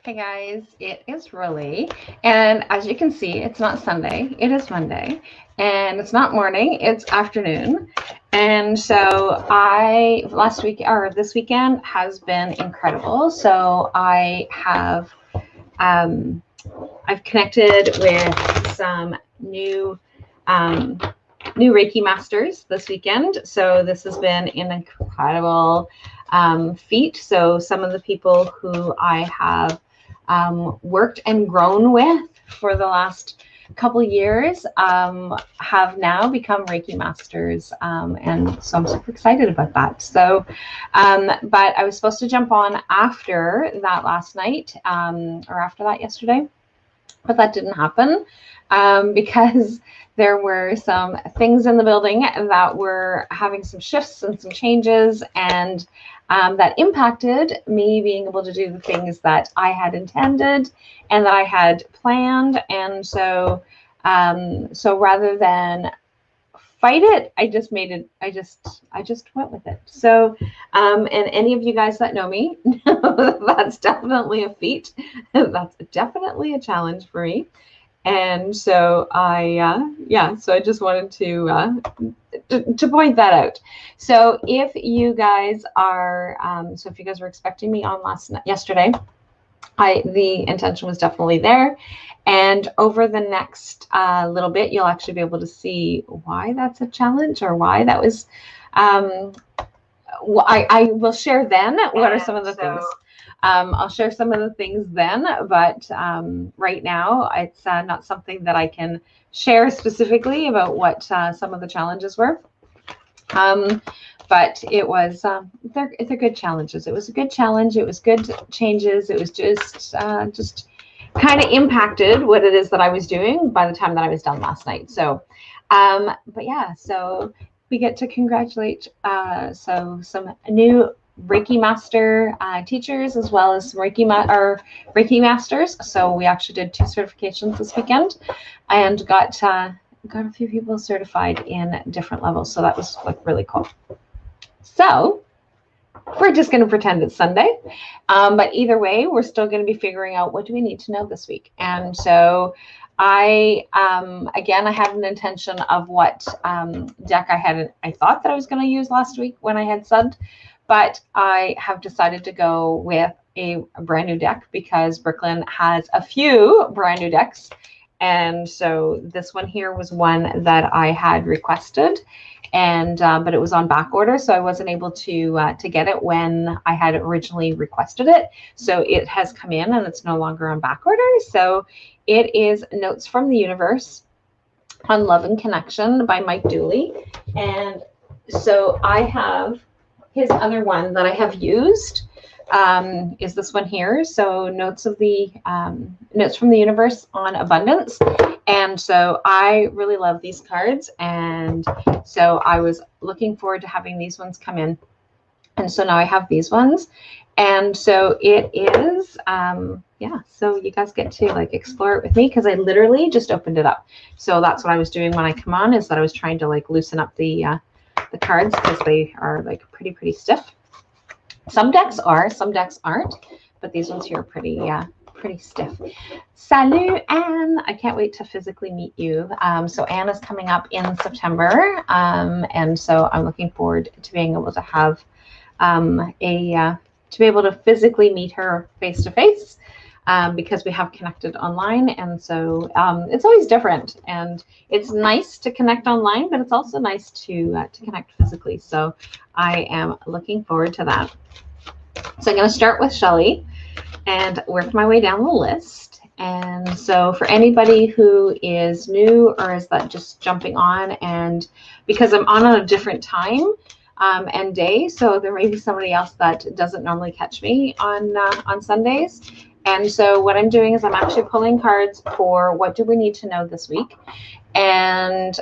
Hey guys, it is Riley, and as you can see, it's not Sunday, it is Monday, and it's not morning, it's afternoon. And so last week or this weekend has been incredible. So um, I've connected with some um, new Reiki masters this weekend. So this has been an incredible feat. So some of the people who I have worked and grown with for the last couple years have now become Reiki masters, and so I'm super excited about that. So but I was supposed to jump on after that last night, or after that yesterday, but that didn't happen because there were some things in the building that were having some shifts and some changes, and that impacted me being able to do the things that I had intended and that I had planned. And so rather than fight it, I just made it. I just went with it. So, and any of you guys that know me know that's definitely a feat. That's definitely a challenge for me. And so so I just wanted to point that out. So if you guys are, if you guys were expecting me on yesterday, the intention was definitely there. And over the next little bit, you'll actually be able to see why that's a challenge, or why that was. I will share then what are some of the things. I'll share some of the things then, but right now it's not something that I can share specifically about what some of the challenges were. But it was they're good challenges. It was a good challenge. It was good changes. It was just kind of impacted what it is that I was doing by the time that I was done last night. So, but yeah, so we get to congratulate some new Reiki master teachers, as well as Reiki masters. So we actually did 2 certifications this weekend, and got a few people certified in different levels. So that was like really cool. So we're just going to pretend it's Sunday. But either way, we're still going to be figuring out what do we need to know this week. And so I had an intention of what deck I thought that I was going to use last week when I had subbed, but I have decided to go with a brand new deck because Brooklyn has a few brand new decks. And so this one here was one that I had requested, and but it was on back order, so I wasn't able to get it when I had originally requested it. So it has come in and it's no longer on back order. So it is Notes from the Universe on Love and Connection by Mike Dooley. And so I have his other one that I have used is this one here. So Notes from the Universe on Abundance. And so I really love these cards. And so I was looking forward to having these ones come in. And so now I have these ones. And so it is, so you guys get to like explore it with me, because I literally just opened it up. So that's what I was doing when I come on, is that I was trying to like loosen up the cards, because they are like pretty stiff. Some decks are, some decks aren't, but these ones here are pretty stiff. Salut, Anne. I can't wait to physically meet you. So Anne is coming up in September, and so I'm looking forward to being able to have to be able to physically meet her face to face, because we have connected online. And so it's always different, and it's nice to connect online, but it's also nice to connect physically. So I am looking forward to that. So I'm going to start with Shelley and work my way down the list. And so for anybody who is new, or is that just jumping on, and because I'm on a different time and day, so there may be somebody else that doesn't normally catch me on Sundays. And so what I'm doing is I'm actually pulling cards for what do we need to know this week. And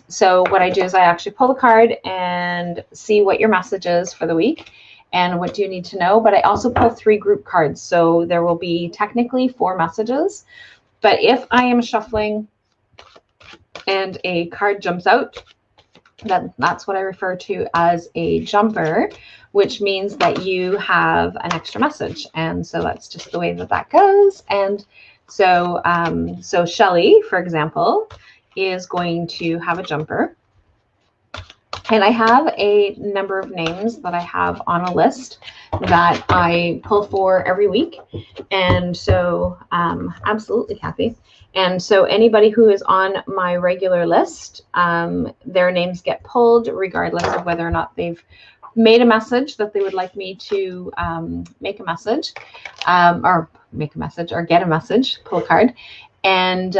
so what I do is I actually pull the card and see what your message is for the week and what do you need to know. But I also pull 3 group cards. So there will be technically 4 messages. But if I am shuffling and a card jumps out, That's what I refer to as a jumper, which means that you have an extra message. And so that's just the way that that goes. And so, so Shelly, for example, is going to have a jumper. And I have a number of names that I have on a list that I pull for every week. And so, absolutely, Kathy. And so anybody who is on my regular list, their names get pulled regardless of whether or not they've made a message that they would like me to make a message, or get a message, pull a card. And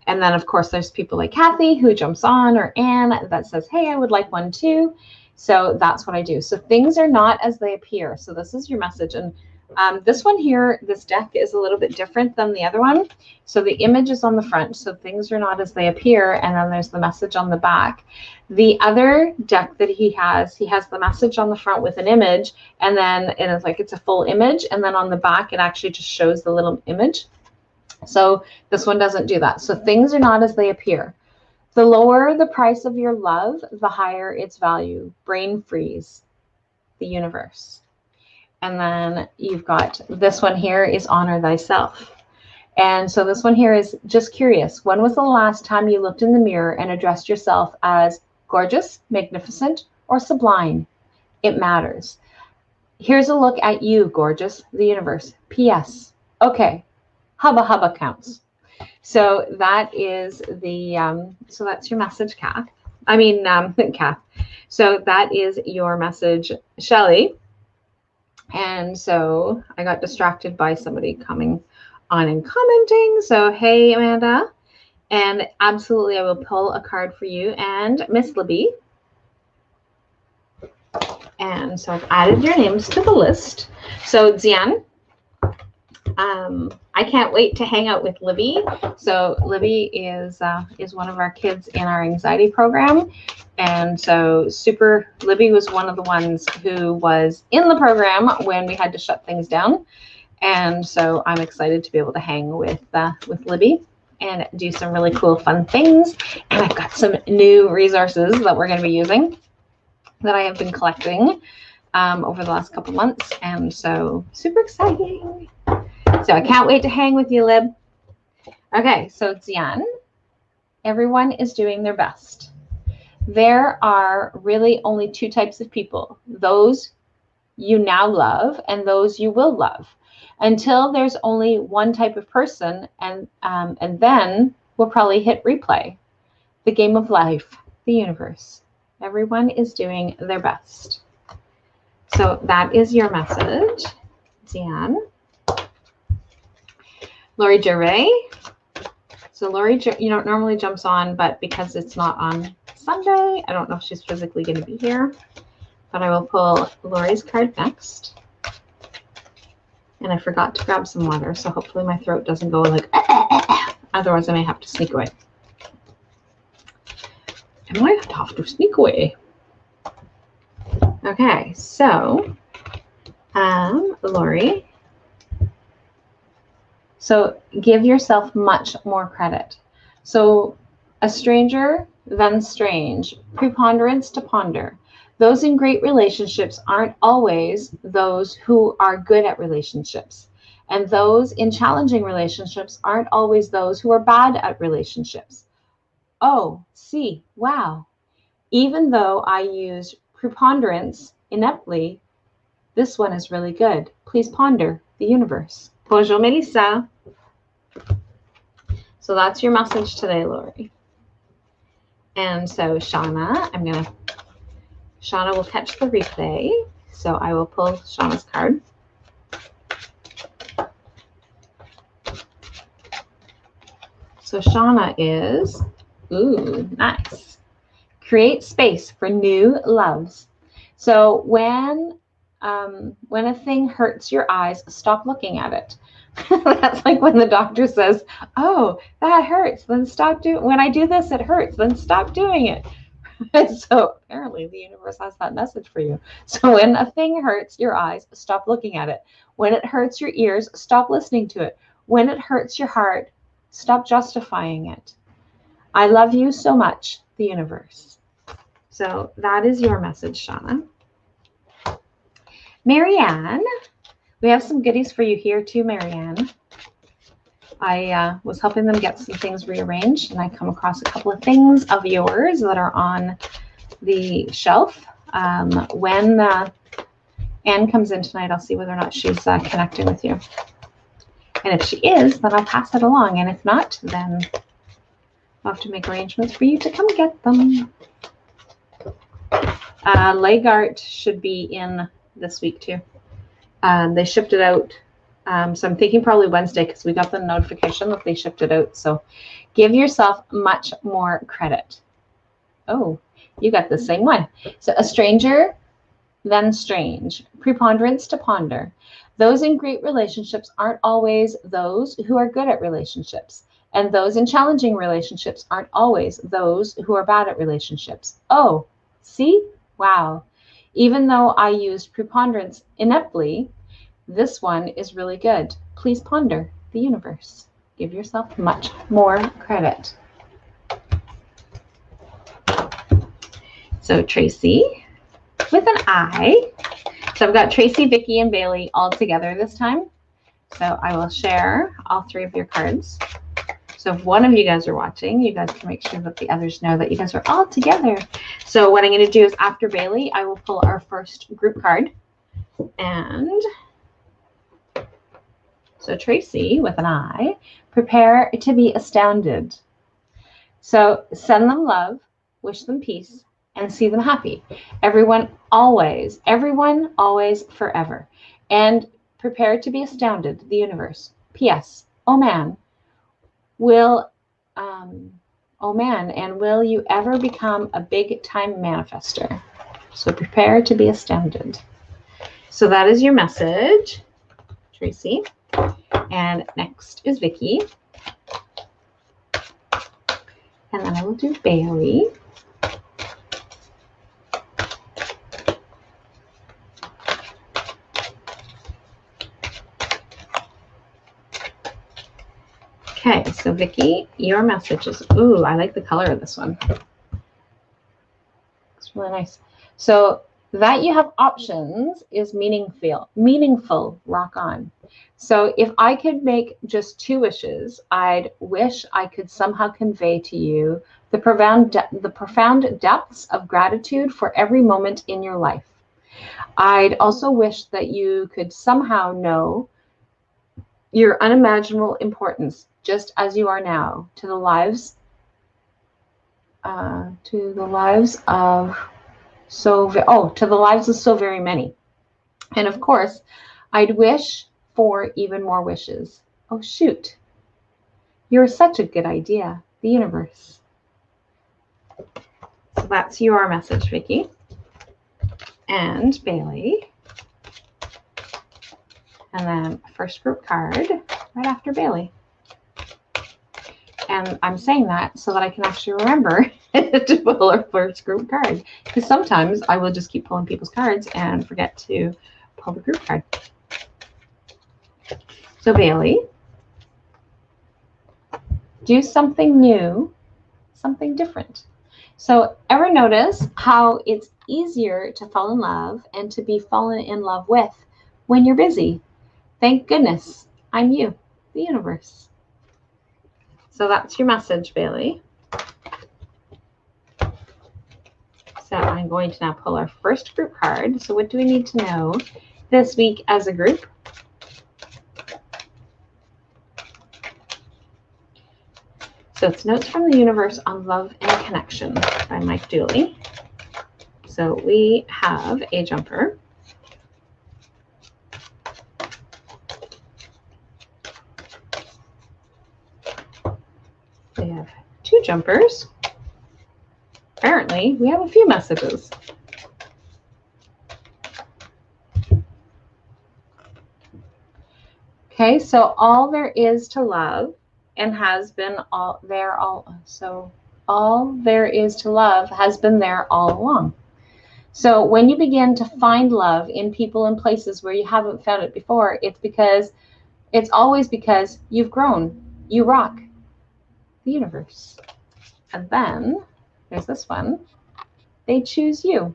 and then, of course, there's people like Kathy who jumps on, or Anne that says, hey, I would like one too. So that's what I do. So things are not as they appear. So this is your message. And this one here, this deck is a little bit different than the other one. So the image is on the front. So things are not as they appear. And then there's the message on the back. The other deck that he has the message on the front with an image. And then it's a full image. And then on the back, it actually just shows the little image. So this one doesn't do that. So things are not as they appear. The lower the price of your love, the higher its value. Brain freeze, the universe. And then you've got this one here is honor thyself. And so this one here is just curious. When was the last time you looked in the mirror and addressed yourself as gorgeous, magnificent, or sublime? It matters. Here's a look at you, gorgeous, the universe. P.S. Okay. Hubba hubba counts. So that is the, so that's your message, Kath. Kath. So that is your message, Shelly. And so I got distracted by somebody coming on and commenting. So, hey, Amanda. And absolutely, I will pull a card for you and Miss Libby. And so I've added your names to the list. So, Zian. I can't wait to hang out with Libby. So Libby is one of our kids in our anxiety program. And so Libby was one of the ones who was in the program when we had to shut things down. And so I'm excited to be able to hang with Libby and do some really cool, fun things. And I've got some new resources that we're going to be using that I have been collecting over the last couple months. And so super exciting. So I can't wait to hang with you, Lib. Okay, so Zian, everyone is doing their best. There are really only two types of people, those you now love and those you will love. Until there's only one type of person, and then we'll probably hit replay. The game of life, the universe. Everyone is doing their best. So that is your message, Zian. Lori Duray. So Lori, normally jumps on, but because it's not on Sunday, I don't know if she's physically going to be here. But I will pull Lori's card next. And I forgot to grab some water, so hopefully my throat doesn't go like, otherwise I may have to sneak away. I might have to sneak away. Okay, so Lori. So give yourself much more credit. So a stranger, then strange, preponderance to ponder. Those in great relationships aren't always those who are good at relationships. And those in challenging relationships aren't always those who are bad at relationships. Oh, see, wow. Even though I use preponderance ineptly, this one is really good. Please ponder the universe. Bonjour, Melissa. So that's your message today, Lori. And so Shauna, Shauna will catch the replay. So I will pull Shauna's card. So Shauna is, ooh, nice. Create space for new loves. So when a thing hurts your eyes, stop looking at it. That's like when the doctor says, oh, that hurts, then stop doing, when I do this, it hurts, then stop doing it. So apparently the universe has that message for you. So when a thing hurts your eyes, stop looking at it. When it hurts your ears, stop listening to it. When it hurts your heart, stop justifying it. I love you so much. the universe. So that is your message, Shauna. Marianne, we have some goodies for you here too, Marianne. I was helping them get some things rearranged, and I come across a couple of things of yours that are on the shelf. When Anne comes in tonight, I'll see whether or not she's connecting with you. And if she is, then I'll pass it along. And if not, then I'll have to make arrangements for you to come get them. Legart should be in this week too. They shipped it out. So I'm thinking probably Wednesday because we got the notification that they shipped it out. So give yourself much more credit. Oh, you got the same one. So a stranger, then strange. Preponderance to ponder. Those in great relationships aren't always those who are good at relationships. And those in challenging relationships aren't always those who are bad at relationships. Oh, see? Wow. Even though I used preponderance ineptly, this one is really good. Please ponder the universe. Give yourself much more credit. So Tracy with an I. So I've got Tracy, Vicky, and Bailey all together this time. So I will share all three of your cards. So if one of you guys are watching, you guys can make sure that the others know that you guys are all together. So what I'm going to do is after Bailey, I will pull our first group card. And so Tracy with an I, prepare to be astounded. So send them love, wish them peace, and see them happy. Everyone, always, forever. And prepare to be astounded, the universe. P.S. Oh man, will you ever become a big time manifester? So prepare to be astounded. So that is your message, Tracy. And next is Vicky. And then I will do Bailey. Okay, so Vicky, your message is, ooh, I like the color of this one. It's really nice. So that you have options is meaningful, rock on. So if I could make just 2 wishes, I'd wish I could somehow convey to you the profound depths of gratitude for every moment in your life. I'd also wish that you could somehow know your unimaginable importance, just as you are now, to the lives of so very many. And of course, I'd wish for even more wishes. Oh shoot, you're such a good idea, the universe. So that's your message, Vicky. And Bailey. And then first group card right after Bailey. And I'm saying that so that I can actually remember to pull our first group card. Because sometimes I will just keep pulling people's cards and forget to pull the group card. So Bailey, do something new, something different. So ever notice how it's easier to fall in love and to be fallen in love with when you're busy? Thank goodness I'm you, the universe. So that's your message, Bailey. So I'm going to now pull our first group card. So what do we need to know this week as a group? So it's Notes from the Universe on Love and Connection by Mike Dooley. So we have a jumper. We have 2 jumpers. Apparently, we have a few messages. Okay, so all there is to love and has been all there is to love has been there all along. So when you begin to find love in people and places where you haven't found it before, it's always because you've grown. You rock the universe. And then There's this one. They choose you.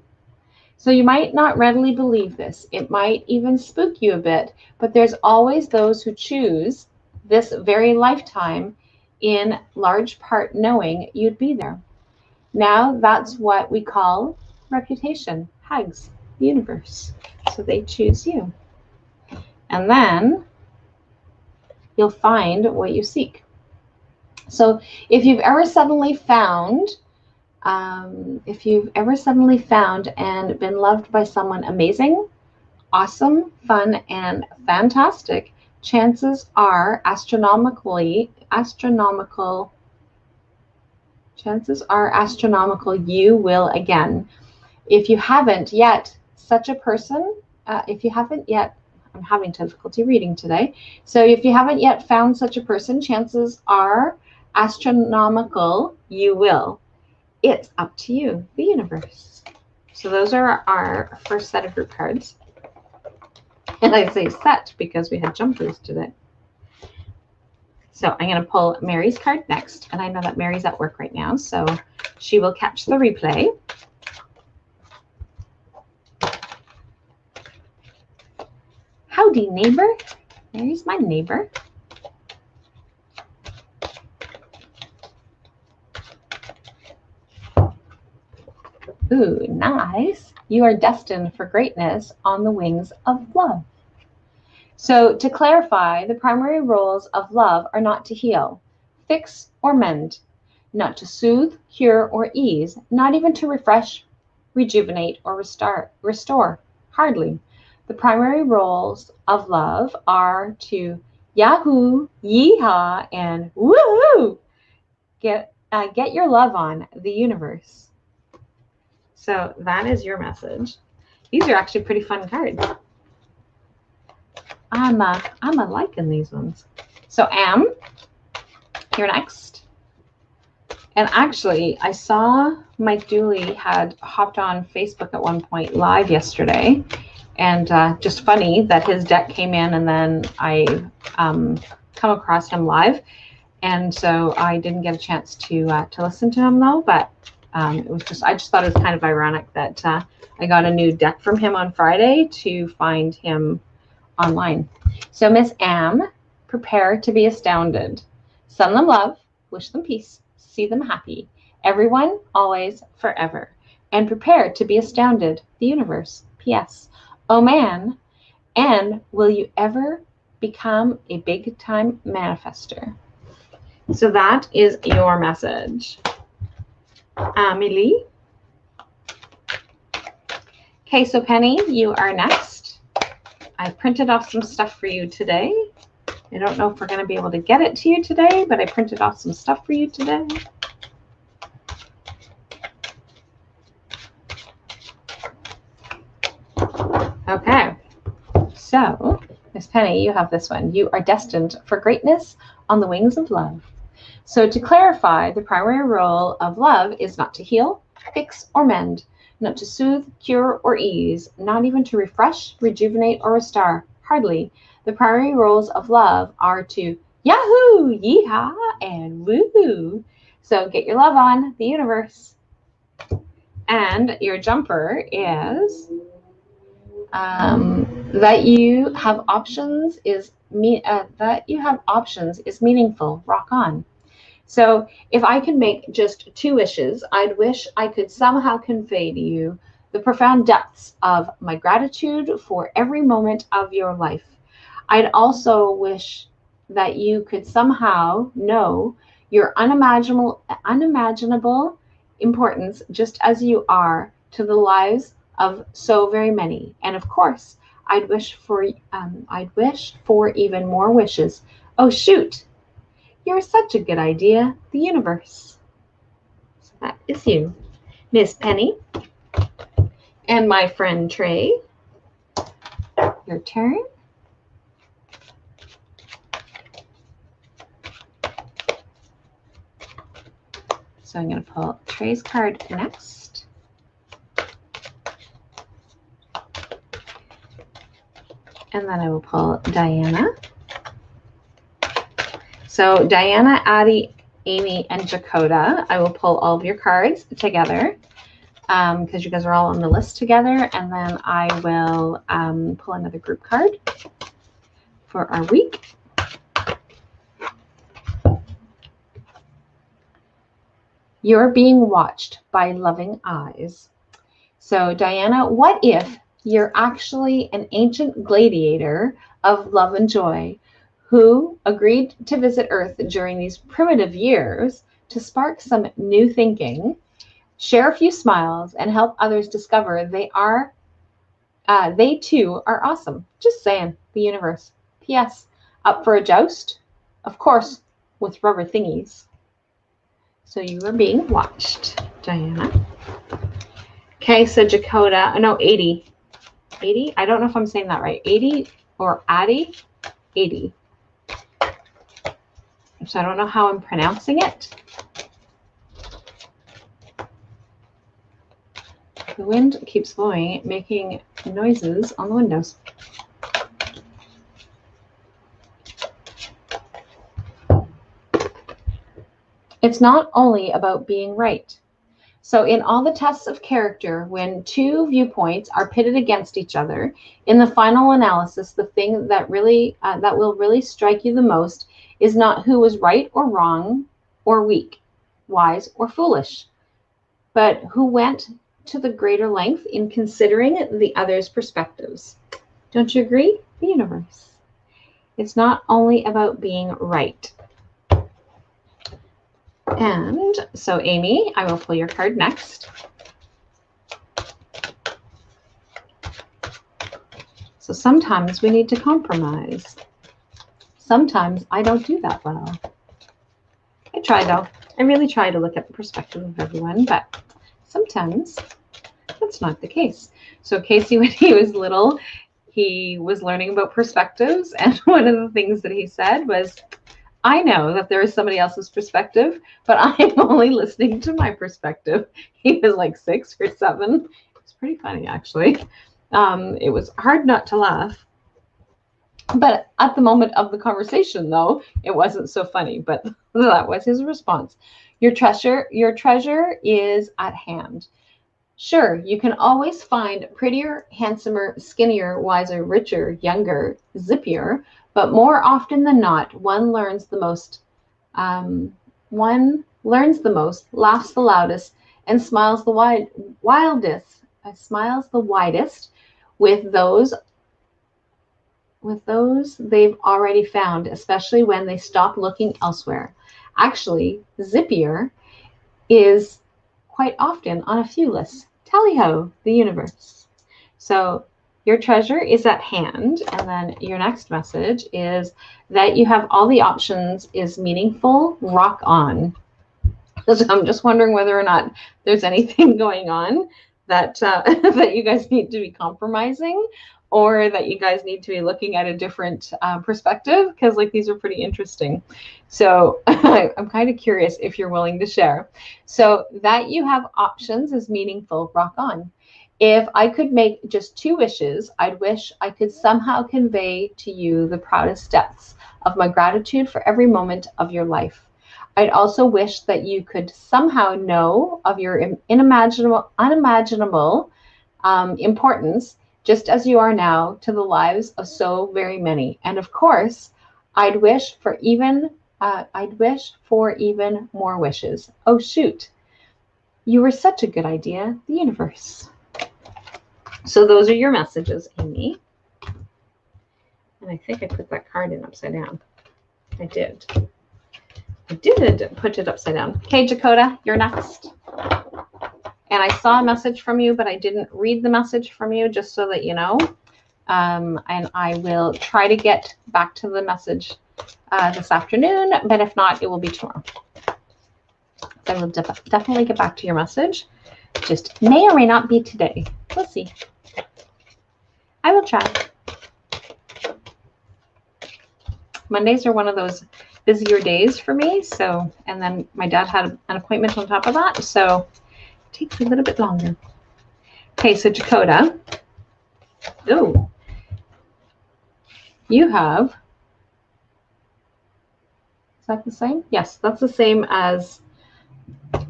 So you might not readily believe this. It might even spook you a bit, but there's always those who choose this very lifetime, in large part knowing you'd be there. Now that's what we call reputation, hags, the universe. So they choose you. And then you'll find what you seek. So if you've ever suddenly found and been loved by someone amazing, awesome, fun, and fantastic, chances are astronomical you will again. If you haven't yet, I'm having difficulty reading today. So if you haven't yet found such a person, chances are astronomical you will. It's up to you, the universe. So those are our first set of group cards. And I say set because we had jumpers today. So I'm going to pull Mary's card next. And I know that Mary's at work right now, so she will catch the replay. Howdy, neighbor. Mary's my neighbor. Ooh, nice. You are destined for greatness on the wings of love. So to clarify, the primary roles of love are not to heal, fix, or mend, not to soothe, cure, or ease, not even to refresh, rejuvenate, or restore. Hardly. The primary roles of love are to yahoo, yeehaw, and woohoo! Get your love on, the universe. So that is your message. These are actually pretty fun cards. I'm liking these ones. So Am, you're next. And actually, I saw Mike Dooley had hopped on Facebook at one point live yesterday. And just funny that his deck came in and then I come across him live. And so I didn't get a chance to listen to him though, but it was I just thought it was kind of ironic that I got a new deck from him on Friday to find him online. So Miss Am, prepare to be astounded. Send them love, wish them peace, see them happy. Everyone, always, forever. And prepare to be astounded, the universe. P.S. Oh man, and will you ever become a big-time manifester? So that is your message. Amelie. Okay, so Penny, you are next. I printed off some stuff for you today. I don't know if we're going to be able to get it to you today, but I printed off some stuff for you today. Okay, so Miss Penny, you have this one. You are destined for greatness on the wings of love. So to clarify, the primary role of love is not to heal, fix, or mend, not to soothe, cure, or ease, not even to refresh, rejuvenate, or restore. Hardly. The primary roles of love are to yahoo, yeehaw, and woohoo. So get your love on, the universe. And your jumper is that you have options is meaningful. Rock on. So if I can make just 2 wishes, I'd wish I could somehow convey to you the profound depths of my gratitude for every moment of your life. I'd also wish that you could somehow know your unimaginable importance just as you are to the lives of so very many. And of course, I'd wish for even more wishes. Oh shoot, you're such a good idea, the universe. So that is you, Miss Penny. And my friend Trey, your turn. So I'm going to pull Trey's card next. And then I will pull Diana. So Diana, Addie, Amy and Dakota. I will pull all of your cards together because you guys are all on the list together. And then I will pull another group card for our week. You're being watched by loving eyes. So Diana, what if you're actually an ancient gladiator of love and joy who agreed to visit Earth during these primitive years to spark some new thinking, share a few smiles, and help others discover they too are awesome. Just saying, the universe. P.S. Up for a joust? Of course, with rubber thingies. So you are being watched, Diana. Okay, so Dakota, no, 80. 80? I don't know if I'm saying that right. 80 or Addy? 80. So I don't know how I'm pronouncing it. The wind keeps blowing, making noises on the windows. It's not only about being right. So in all the tests of character, when two viewpoints are pitted against each other, in the final analysis, the thing that will really strike you the most is not who was right or wrong or weak, wise or foolish, but who went to the greater length in considering the other's perspectives. Don't you agree? The universe. It's not only about being right. And so, Amy, I will pull your card next. So sometimes we need to compromise. Sometimes I don't do that well. I try, though. I really try to look at the perspective of everyone, but sometimes that's not the case. So Casey, when he was little, he was learning about perspectives, and one of the things that he said was, I know that there is somebody else's perspective, but I'm only listening to my perspective. He was like 6 or 7. It was pretty funny, actually. It was hard not to laugh. But at the moment of the conversation, though, it wasn't so funny. But that was his response. Your treasure is at hand. Sure, you can always find prettier, handsomer, skinnier, wiser, richer, younger, zippier, but more often than not, one learns the most, laughs the loudest, and smiles the widest with those they've already found, especially when they stop looking elsewhere. Actually, zippier is quite often on a few lists. Tally-ho, the universe. So your treasure is at hand, and then your next message is that you have all the options is meaningful. Rock on. So I'm just wondering whether or not there's anything going on that that you guys need to be compromising, or that you guys need to be looking at a different perspective, because like these are pretty interesting. So I'm kind of curious if you're willing to share. So that you have options is meaningful. Rock on. If I could make just 2 wishes, I'd wish I could somehow convey to you the proudest depths of my gratitude for every moment of your life. I'd also wish that you could somehow know of your unimaginable importance, just as you are now, to the lives of so very many. And of course, I'd wish for even more wishes. Oh shoot, you were such a good idea, the universe. So those are your messages, Amy. And I think I put that card in upside down. I did put it upside down. Okay, Dakota, you're next. And I saw a message from you, but I didn't read the message from you, just so that you know. And I will try to get back to the message this afternoon, but if not, it will be tomorrow. I will definitely get back to your message. Just may or may not be today. We'll see. I will try. Mondays are one of those busier days for me. So, and then my dad had an appointment on top of that. So it takes a little bit longer. Okay, so Dakota. Oh, you have that the same? Yes, that's the same as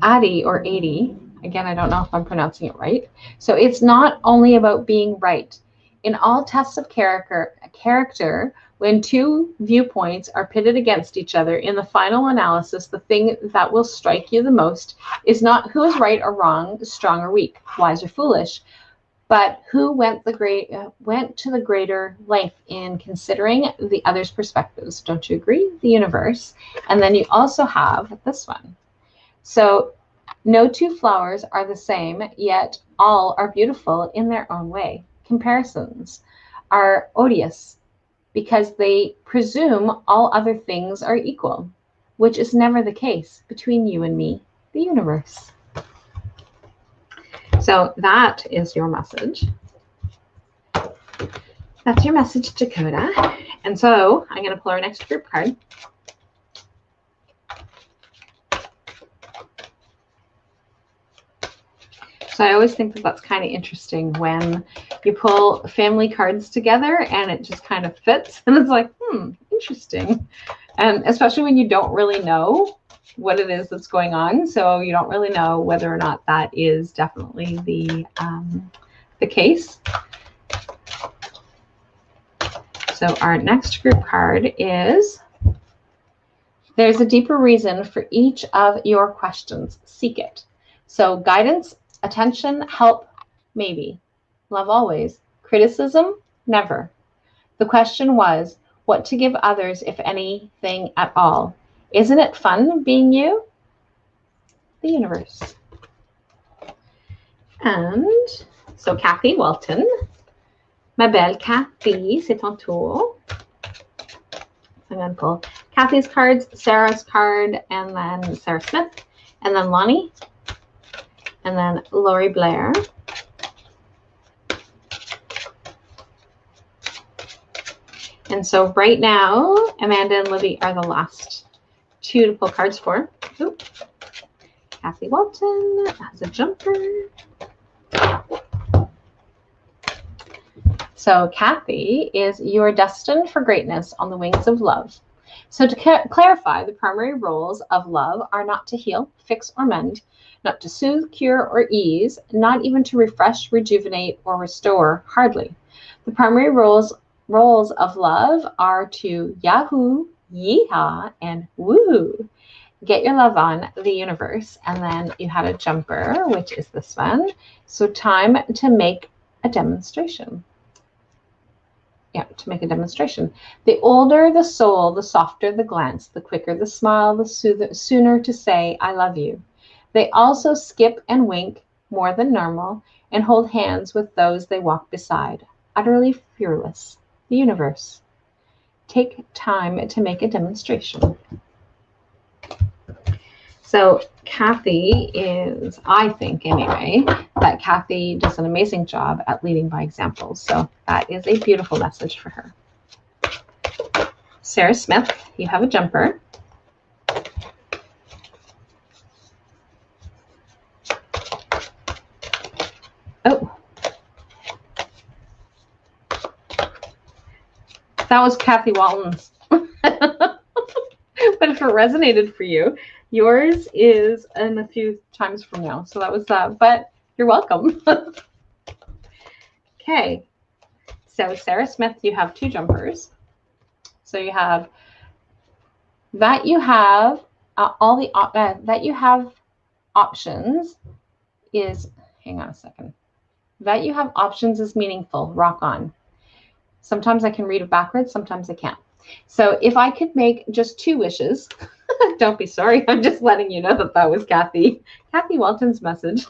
Addy or 80. Again, I don't know if I'm pronouncing it right. So it's not only about being right. In all tests of character, when two viewpoints are pitted against each other, in the final analysis, the thing that will strike you the most is not who is right or wrong, strong or weak, wise or foolish, but who went to the greater length in considering the other's perspectives. Don't you agree? The universe. And then you also have this one. So no two flowers are the same, yet all are beautiful in their own way. Comparisons are odious because they presume all other things are equal, which is never the case between you and me, the universe. So that is your message. That's your message, Dakota. And so I'm going to pull our next group card. So I always think that that's kind of interesting when you pull family cards together and it just kind of fits. And it's like, interesting. And especially when you don't really know what it is that's going on. So you don't really know whether or not that is definitely the case. So our next group card is, there's a deeper reason for each of your questions. Seek it. So guidance, attention, help, maybe. Love always. Criticism, never. The question was, what to give others, if anything at all? Isn't it fun being you? The universe. And so Kathy Walton. Ma belle Kathy, c'est ton tour. I'm going to pull Kathy's cards, Sarah's card, and then Sarah Smith, and then Lonnie, and then Lori Blair. And so right now, Amanda and Libby are the last two to pull cards for. Oop. Kathy Walton has a jumper. So Kathy is, you are destined for greatness on the wings of love. So to clarify, the primary roles of love are not to heal, fix, or mend, not to soothe, cure, or ease, not even to refresh, rejuvenate, or restore, hardly. The primary roles of love are to yahoo, yeehaw, and woohoo. Get your love on, the universe. And then you had a jumper, which is this one. So time to make a demonstration. Yeah, to make a demonstration. The older the soul, the softer the glance, the quicker the smile, the sooner to say, I love you. They also skip and wink more than normal and hold hands with those they walk beside. Utterly fearless. The universe. Take time to make a demonstration. So Kathy is, I think anyway, that Kathy does an amazing job at leading by example. So that is a beautiful message for her. Sarah Smith, you have a jumper. Oh. That was Kathy Walton's. But if it resonated for you, yours is in a few times from now. So that was that, but you're welcome. Okay. So Sarah Smith, you have two jumpers. So you have that you have that you have options is, hang on a second. That you have options is meaningful. Rock on. Sometimes I can read it backwards. Sometimes I can't. So if I could make just two wishes, don't be sorry. I'm just letting you know that that was Kathy Walton's message.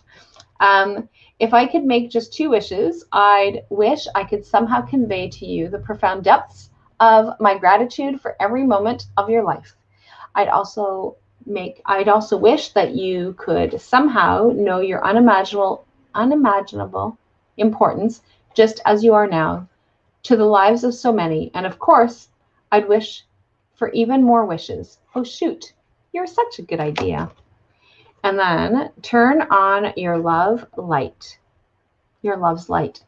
If I could make just two wishes, I'd wish I could somehow convey to you the profound depths of my gratitude for every moment of your life. I'd also wish that you could somehow know your unimaginable importance just as you are now to the lives of so many. And of course, I'd wish for even more wishes. Oh, shoot. You're such a good idea. And then turn on your love light. Your love's light.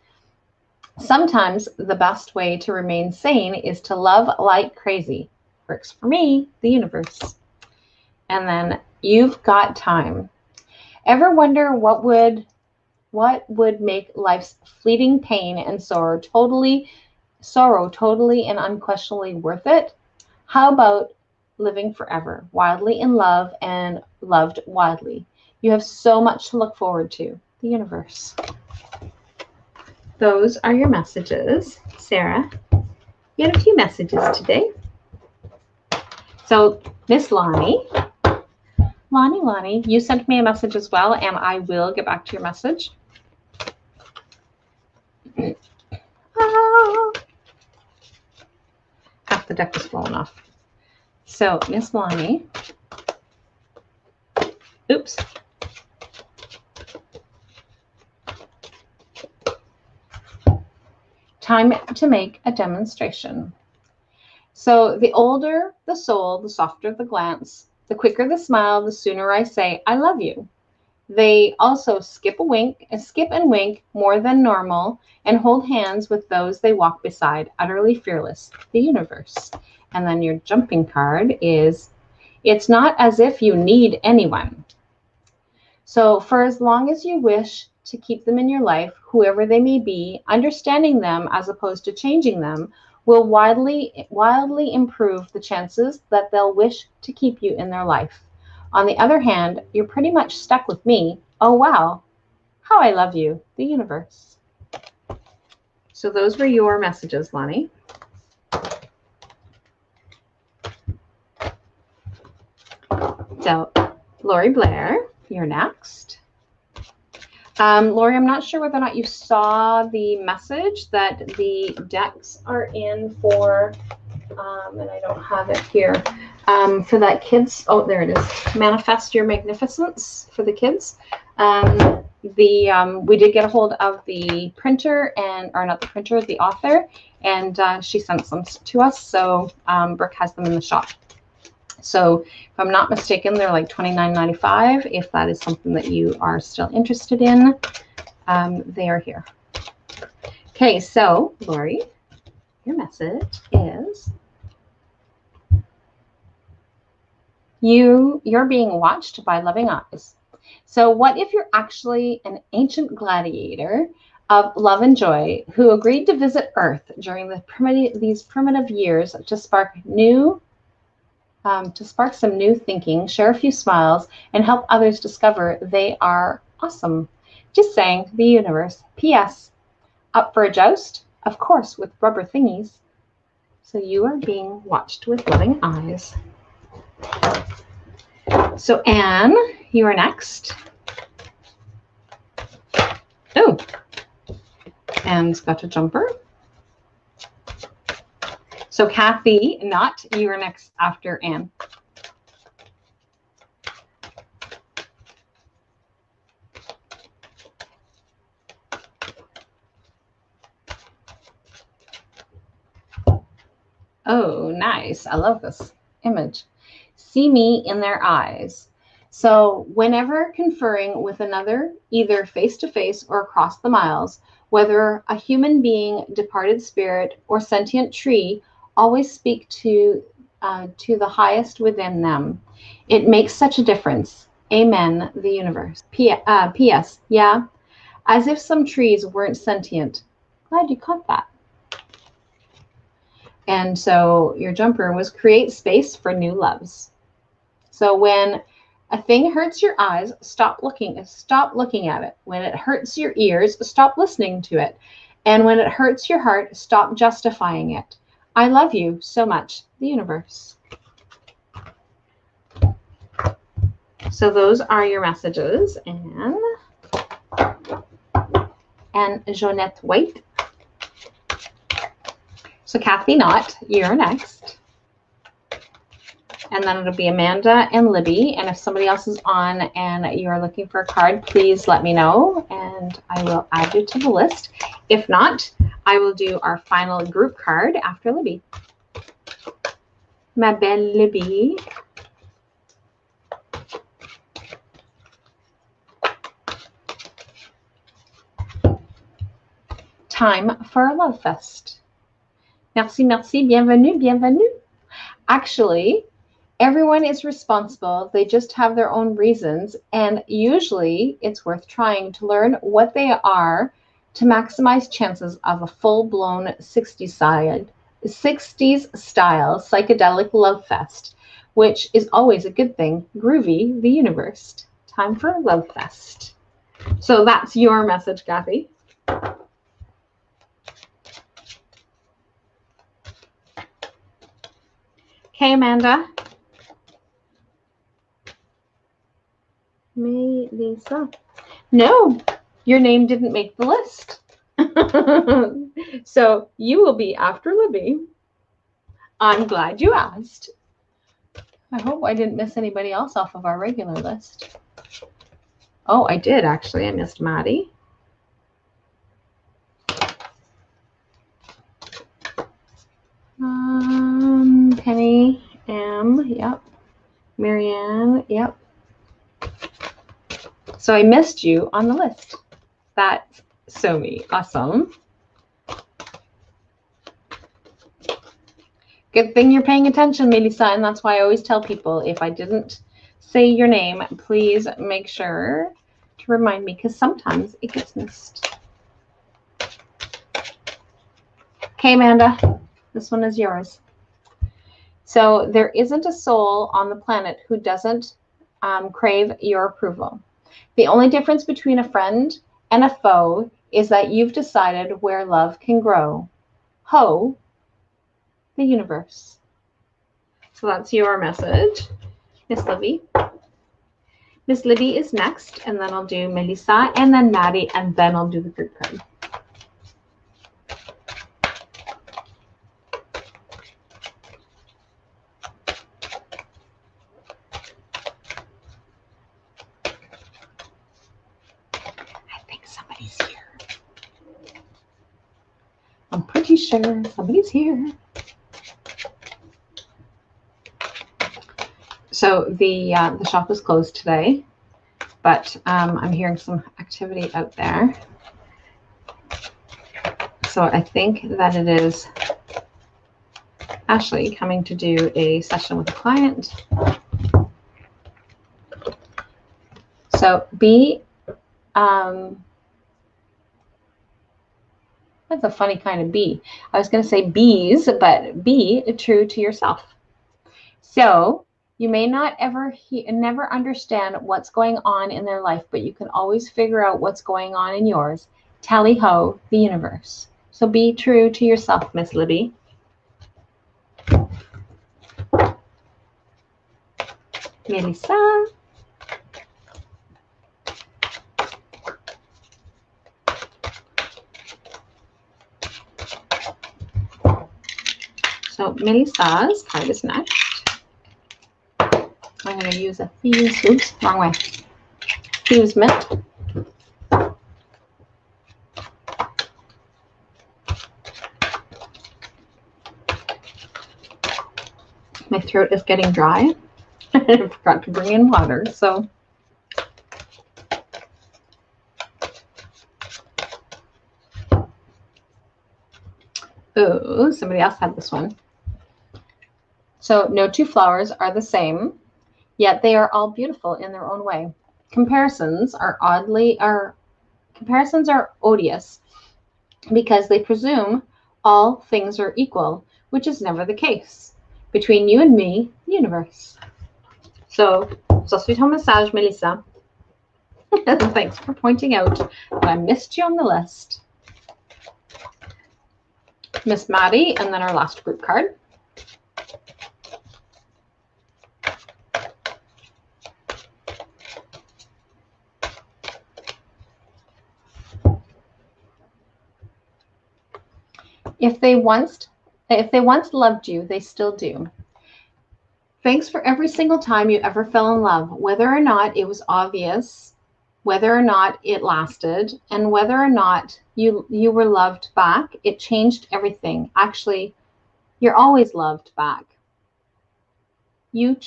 Sometimes the best way to remain sane is to love like crazy. works for me, the universe. And then you've got time. Ever wonder what would make life's fleeting pain and sorrow totally and unquestionably worth it? How about living forever, wildly in love and loved wildly? You have so much to look forward to, the universe. Those are your messages. Sarah, you had a few messages today. So Miss Lonnie, you sent me a message as well, and I will get back to your message. Half the deck is falling off. So Miss Lonnie, oops. Time to make a demonstration. So the older the soul, the softer the glance, the quicker the smile, the sooner I say, I love you. They also skip and wink more than normal and hold hands with those they walk beside, utterly fearless, the universe. And then your jumping card is, it's not as if you need anyone. So for as long as you wish to keep them in your life, whoever they may be, understanding them as opposed to changing them will wildly improve the chances that they'll wish to keep you in their life. On the other hand, you're pretty much stuck with me. Oh, wow. How I love you, the universe. So those were your messages, Lonnie. So, Lori Blair, you're next. Lori, I'm not sure whether or not you saw the message that the decks are in for, and I don't have it here, for that kids, oh, there it is, Manifest Your Magnificence for the kids. We did get a hold of the printer, or not the printer, the author, and she sent some to us, so Brooke has them in the shop. So if I'm not mistaken, they're like $29.95. If that is something that you are still interested in, they are here. Okay, so Lori, your message is you're being watched by loving eyes. So what if you're actually an ancient gladiator of love and joy who agreed to visit Earth during these primitive years to spark some new thinking, share a few smiles, and help others discover they are awesome? Just saying, the universe. P.S. Up for a joust? Of course, with rubber thingies. So you are being watched with loving eyes. So Anne, you are next. Oh, Anne's got a jumper. So Kathy, not you are next after Anne. Oh, nice. I love this image. See me in their eyes. So whenever conferring with another, either face-to-face or across the miles, whether a human being, departed spirit, or sentient tree, always speak to the highest within them. It makes such a difference. Amen, the universe. P.S. Yeah, as if some trees weren't sentient. Glad you caught that. And so your jumper was create space for new loves. So when a thing hurts your eyes, stop looking at it. When it hurts your ears, stop listening to it. And when it hurts your heart, stop justifying it. I love you so much, the universe. So those are your messages. And Jeanette White. So Kathy Knott, you're next. And then it'll be Amanda and Libby. And if somebody else is on and you're looking for a card, please let me know and I will add you to the list. If not, I will do our final group card after Libby. Ma belle Libby. Time for a love fest. Merci, merci, bienvenue, bienvenue. Actually, everyone is responsible. They just have their own reasons. And usually it's worth trying to learn what they are to maximize chances of a full-blown 60s style psychedelic love fest, which is always a good thing. Groovy the universe. Time for a love fest. So that's your message, Kathy. Okay, Amanda. Melissa. No, your name didn't make the list. So you will be after Libby. I'm glad you asked. I hope I didn't miss anybody else off of our regular list. Oh, I did actually. I missed Maddie. Penny M. Yep. Marianne. Yep. So I missed you on the list. That's so me. Awesome. Good thing you're paying attention, Melissa, and that's why I always tell people if I didn't say your name, please make sure to remind me because sometimes it gets missed. Okay, Amanda, this one is yours. So there isn't a soul on the planet who doesn't crave your approval. The only difference between a friend and a foe is that you've decided where love can grow. Ho, the universe. So that's your message, Miss Libby. Miss Libby is next, and then I'll do Melissa, and then Maddie, and then I'll do the group card. I'm pretty sure somebody's here. So the shop is closed today, but I'm hearing some activity out there. So I think that it is Ashley coming to do a session with a client. So be that's a funny kind of bee. I was going to say bees, but be true to yourself. So you may not never understand what's going on in their life, but you can always figure out what's going on in yours. Tally ho, the universe. So be true to yourself, Miss Libby. Melissa. So Melissa's card is next. I'm going to use a fuse, oops, wrong way, fuse mint. My throat is getting dry. I forgot to bring in water, so. Oh, somebody else had this one. So no two flowers are the same, yet they are all beautiful in their own way. Comparisons are odious because they presume all things are equal, which is never the case. Between you and me, the universe. So suis ton message, Melissa. Thanks for pointing out that I missed you on the list. Miss Maddie, and then our last group card. If they once loved you, they still do. Thanks for every single time you ever fell in love, whether or not it was obvious, whether or not it lasted, and whether or not you were loved back. It changed everything. Actually, you're always loved back. You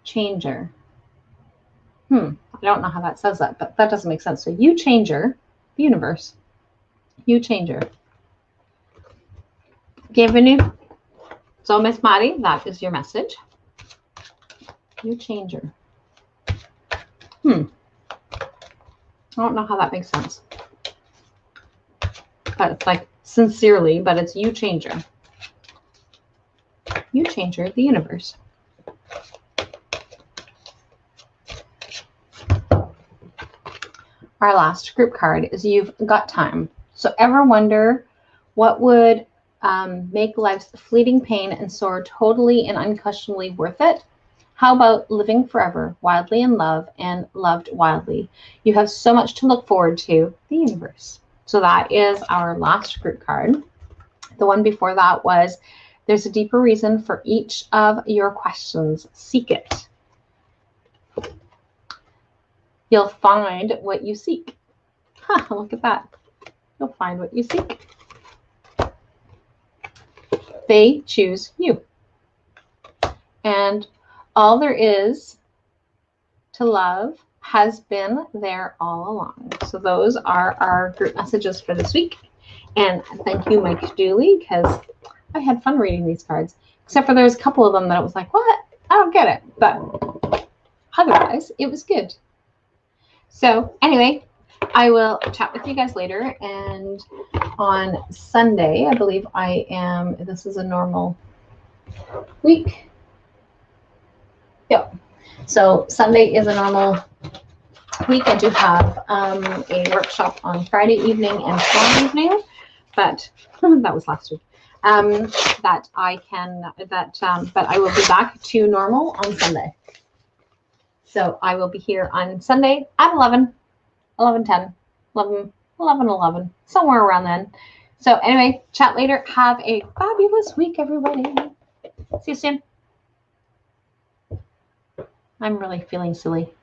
changer. I don't know how that says that, but that doesn't make sense. So you changer, the universe. You changer. Bienvenue. So Miss Maddie, that is your message. You changer. I don't know how that makes sense. But it's like sincerely, but it's you changer. You changer the universe. Our last group card is You've Got Time. So ever wonder what would make life's fleeting pain and sorrow totally and unquestionably worth it? How about living forever, wildly in love and loved wildly? You have so much to look forward to, the universe. So that is our last group card. The one before that was There's a deeper reason for each of your questions. Seek it. You'll find what you seek. Look at that. You'll find what you seek. They choose you. And all there is to love has been there all along. So those are our group messages for this week. And thank you, Mike Dooley, because I had fun reading these cards. Except for there's a couple of them that I was like, what? I don't get it. But otherwise, it was good. So anyway, I will chat with you guys later. And on Sunday, I believe this is a normal week. Yep. So Sunday is a normal week. I do have a workshop on Friday evening and tomorrow evening, but that was last week. But I will be back to normal on Sunday. So I will be here on Sunday at 11, 11:10, 11, somewhere around then. So anyway, chat later. Have a fabulous week, everybody. See you soon. I'm really feeling silly.